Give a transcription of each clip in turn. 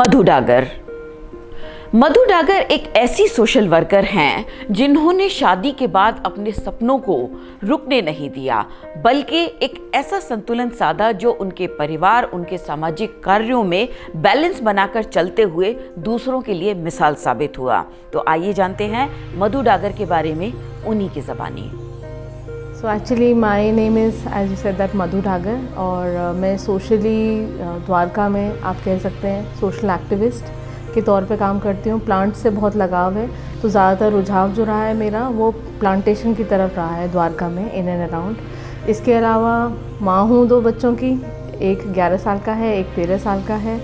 मधु डागर। मधु डागर एक ऐसी social worker हैं जिन्होंने शादी के बाद अपने सपनों को रुकने नहीं दिया, बल्कि एक ऐसा संतुलन साधा जो उनके परिवार, उनके सामाजिक कार्यों में बैलेंस बनाकर चलते हुए दूसरों के लिए मिसाल साबित हुआ। तो आइए जानते हैं मधु डागर के बारे में उन्हीं की ज़बानी। So actually my name is as you said that Madhu Dagar, और मैं सोशली द्वारका में आप कह सकते हैं सोशल एक्टिविस्ट के तौर पे काम करती हूँ। प्लांट से बहुत लगाव है, तो ज़्यादातर रुझाव जो रहा है मेरा वो प्लांटेशन की तरफ रहा है द्वारका में, इन एंड अराउंड। इसके अलावा माँ हूँ 2 बच्चों की, एक 11 साल का है, एक 13 साल का है।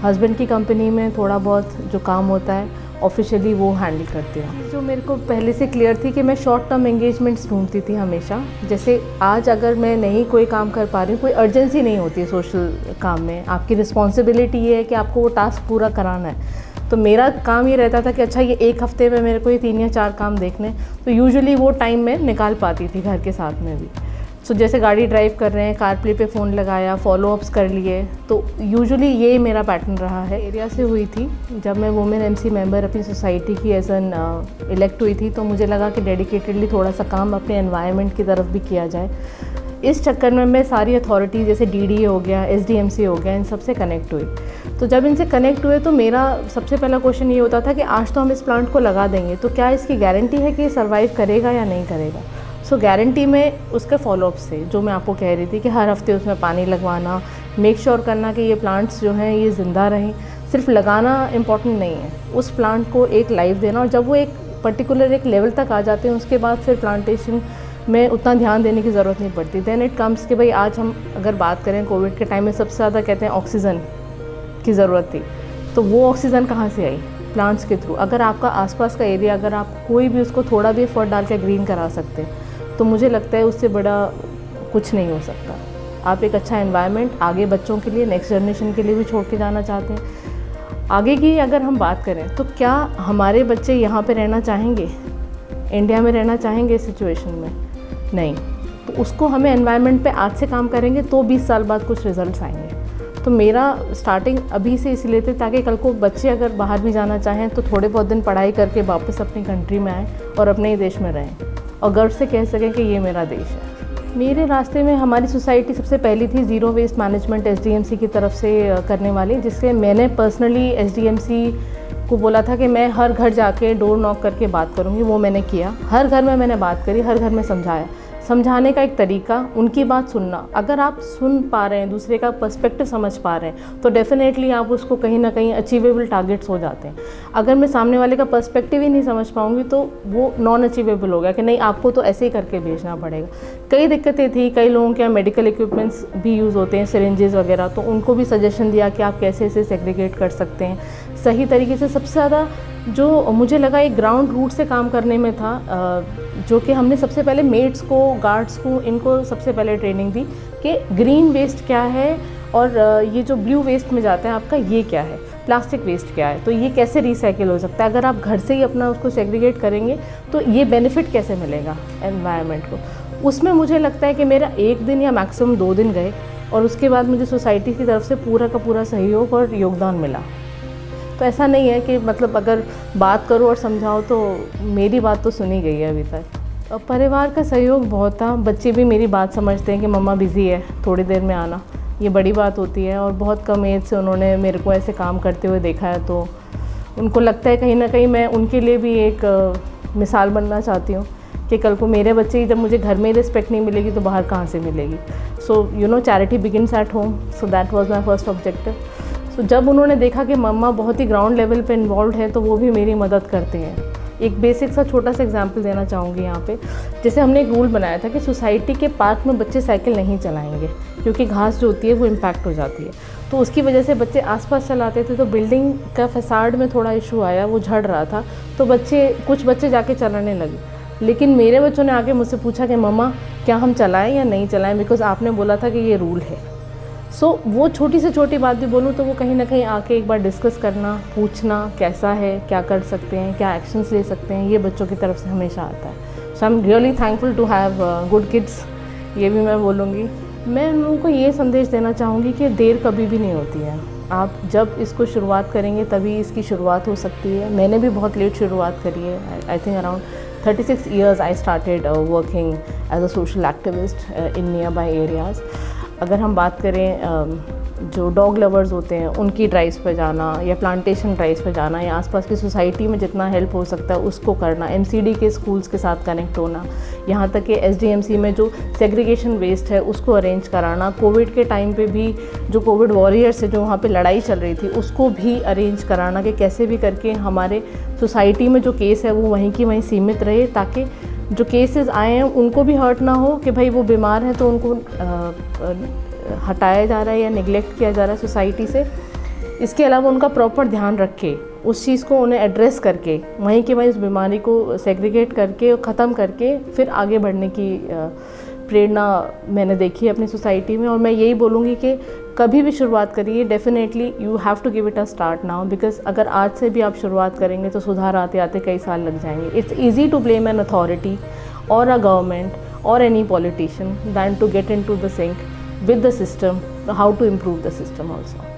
हस्बैंड की कंपनी में थोड़ा बहुत जो काम होता है ऑफिशियली वो हैंडल करती हूँ। जो मेरे को पहले से क्लियर थी कि मैं शॉर्ट टर्म एंगेजमेंट्स ढूंढती थी हमेशा। जैसे आज अगर मैं नहीं कोई काम कर पा रही हूँ, कोई अर्जेंसी नहीं होती है सोशल काम में, आपकी रिस्पॉन्सिबिलिटी ये है कि आपको वो टास्क पूरा कराना है। तो मेरा काम ये रहता था कि अच्छा ये 1 हफ्ते में मेरे को ये 3 या 4 काम देखने, तो यूजुअली वो टाइम मैं निकाल पाती थी घर के साथ में भी। सो जैसे गाड़ी ड्राइव कर रहे हैं, कार प्ले पे फ़ोन लगाया, फॉलोअप्स कर लिए, तो यूजुअली ये मेरा पैटर्न रहा है। एरिया से हुई थी जब मैं वुमेन एमसी मेंबर अपनी सोसाइटी की एज एन इलेक्ट हुई थी, तो मुझे लगा कि डेडिकेटेडली थोड़ा सा काम अपने एनवायरनमेंट की तरफ भी किया जाए। इस चक्कर में मैं सारी अथॉरिटी जैसे डीडीए हो गया, एसडीएमसी हो गया, इन सब से कनेक्ट हुई। तो जब इनसे कनेक्ट हुए तो मेरा सबसे पहला क्वेश्चन ये होता था कि आज तो हम इस प्लांट को लगा देंगे, तो क्या इसकी गारंटी है कि ये सर्वाइव करेगा या नहीं करेगा। सो गारंटी में उसके फॉलोअप से जो मैं आपको कह रही थी कि हर हफ्ते उसमें पानी लगवाना, मेक श्योर करना कि ये प्लांट्स जो हैं ये ज़िंदा रहें। सिर्फ लगाना इम्पॉर्टेंट नहीं है, उस प्लांट को एक लाइफ देना, और जब वो एक पर्टिकुलर एक लेवल तक आ जाते हैं उसके बाद फिर प्लांटेशन में उतना ध्यान देने की ज़रूरत नहीं पड़ती। देन इट कम्स कि भाई आज हम अगर बात करें कोविड के टाइम में सबसे ज़्यादा कहते हैं ऑक्सीजन की ज़रूरत थी, तो वो ऑक्सीजन कहाँ से आई? प्लांट्स के थ्रू। अगर आपका आसपास का एरिया, अगर आप कोई भी उसको थोड़ा भी एफर्ट डाल के ग्रीन करा सकते हैं, तो मुझे लगता है उससे बड़ा कुछ नहीं हो सकता। आप एक अच्छा एनवायरनमेंट आगे बच्चों के लिए, नेक्स्ट जनरेशन के लिए भी छोड़ के जाना चाहते हैं। आगे की अगर हम बात करें तो क्या हमारे बच्चे यहाँ पे रहना चाहेंगे, इंडिया में रहना चाहेंगे इस सिचुएशन में? नहीं। तो उसको हमें एनवायरनमेंट पे आज से काम करेंगे तो 20 साल बाद कुछ रिजल्ट्स आएंगे। तो मेरा स्टार्टिंग अभी से इसलिए थी ताकि कल को बच्चे अगर बाहर भी जाना चाहें तो थोड़े बहुत दिन पढ़ाई करके वापस अपनी कंट्री में आएँ और अपने ही देश में रहें और गर्व से कह सकें कि ये मेरा देश है। मेरे रास्ते में हमारी सोसाइटी सबसे पहली थी ज़ीरो वेस्ट मैनेजमेंट एसडीएमसी की तरफ से करने वाली, जिससे मैंने पर्सनली एसडीएमसी को बोला था कि मैं हर घर जाके डोर नॉक करके बात करूँगी। वो मैंने किया, हर घर में मैंने बात करी, हर घर में समझाया। समझाने का एक तरीका, उनकी बात सुनना। अगर आप सुन पा रहे हैं, दूसरे का पर्सपेक्टिव समझ पा रहे हैं, तो डेफिनेटली आप उसको कहीं ना कहीं अचीवेबल टारगेट्स हो जाते हैं। अगर मैं सामने वाले का पर्सपेक्टिव ही नहीं समझ पाऊंगी तो वो नॉन अचीवेबल हो गया कि नहीं, आपको तो ऐसे ही करके भेजना पड़ेगा। कई दिक्कतें थी, कई लोगों के यहाँ मेडिकल इक्विपमेंट्स भी यूज़ होते हैं, सिरिंजेस वगैरह, तो उनको भी सजेशन दिया कि आप कैसे इसे सेग्रीगेट कर सकते हैं सही तरीके से। सबसे ज़्यादा जो मुझे लगा एक ग्राउंड रूट से काम करने में था, जो कि हमने सबसे पहले मेड्स को, गार्ड्स को, इनको सबसे पहले ट्रेनिंग दी कि ग्रीन वेस्ट क्या है और ये जो ब्लू वेस्ट में जाता है आपका ये क्या है, प्लास्टिक वेस्ट क्या है, तो ये कैसे रिसाइकिल हो सकता है। अगर आप घर से ही अपना उसको सेग्रीगेट करेंगे तो ये बेनिफिट कैसे मिलेगा एनवायरनमेंट को। उसमें मुझे लगता है कि मेरा 1 दिन या मैक्सिमम 2 दिन गए और उसके बाद मुझे सोसाइटी की तरफ से पूरा का पूरा सहयोग और योगदान मिला। तो ऐसा नहीं है कि मतलब अगर बात करो और समझाओ, तो मेरी बात तो सुनी गई है अभी तक। परिवार का सहयोग बहुत था, बच्चे भी मेरी बात समझते हैं कि मम्मा बिज़ी है, थोड़ी देर में आना, ये बड़ी बात होती है। और बहुत कम एज से उन्होंने मेरे को ऐसे काम करते हुए देखा है, तो उनको लगता है कहीं ना कहीं मैं उनके लिए भी एक मिसाल बनना चाहती हूँ कि कल को मेरे बच्चे ही, जब मुझे घर में रिस्पेक्ट नहीं मिलेगी तो बाहर कहाँ से मिलेगी। So you know, charity begins at home, so that was my first objective. So जब उन्होंने देखा कि मम्मा बहुत ही ग्राउंड लेवल पे इन्वॉल्व है, तो वो भी मेरी मदद करते हैं। एक बेसिक सा छोटा सा एग्जांपल देना चाहूँगी यहाँ पे। जैसे हमने एक रूल बनाया था कि सोसाइटी के पार्क में बच्चे साइकिल नहीं चलाएंगे, क्योंकि घास जो होती है वो इम्पैक्ट हो जाती है। तो उसकी वजह से बच्चे आसपास चलाते थे, तो बिल्डिंग का फसाड में थोड़ा इशू आया, वो झड़ रहा था, तो कुछ बच्चे जाके चलाने लगे। लेकिन मेरे बच्चों ने आके मुझसे पूछा कि मम्मा क्या हम चलाएँ या नहीं चलाएँ, बिकॉज़ आपने बोला था कि ये रूल है। सो वो छोटी से छोटी बात भी बोलूँ तो वो कहीं ना कहीं आके एक बार डिस्कस करना, पूछना कैसा है, क्या कर सकते हैं, क्या एक्शंस ले सकते हैं, ये बच्चों की तरफ से हमेशा आता है। So I am really thankful to have good kids, ये भी मैं बोलूँगी। मैं उन लोगों को ये संदेश देना चाहूँगी कि देर कभी भी नहीं होती है। आप जब इसको शुरुआत करेंगे तभी इसकी शुरुआत हो सकती है। मैंने भी बहुत लेट शुरुआत करी है। I think around 36 years I started working as a social activist in nearby areas। अगर हम बात करें जो डॉग लवर्स होते हैं उनकी ड्राइव्स पे जाना या प्लांटेशन ड्राइव्स पे जाना या आसपास की सोसाइटी में जितना हेल्प हो सकता है उसको करना, एमसीडी के स्कूल्स के साथ कनेक्ट होना, यहाँ तक कि एसडीएमसी में जो सेग्रीगेशन वेस्ट है उसको अरेंज कराना, कोविड के टाइम पे भी जो कोविड वॉरियर्स है जो वहाँ पे लड़ाई चल रही थी उसको भी अरेंज कराना कि कैसे भी करके हमारे सोसाइटी में जो केस है वो वहीं की वहीं सीमित रहे, ताकि जो केसेस आए हैं उनको भी हर्ट ना हो कि भाई वो बीमार हैं तो उनको हटाया जा रहा है या निगलेक्ट किया जा रहा है सोसाइटी से। इसके अलावा उनका प्रॉपर ध्यान रख के उस चीज़ को उन्हें एड्रेस करके वहीं के वहीं उस बीमारी को सेग्रीगेट करके ख़त्म करके फिर आगे बढ़ने की प्रेरणा मैंने देखी है अपनी सोसाइटी में। और मैं यही बोलूँगी कि कभी भी शुरुआत करिए, definitely you have to give it a start now, because अगर आज से भी आप शुरुआत करेंगे तो सुधार आते आते कई साल लग जाएंगे। It's easy to blame an authority और अ गवर्नमेंट और any politician than to get into the sync with the system, how to improve the system also.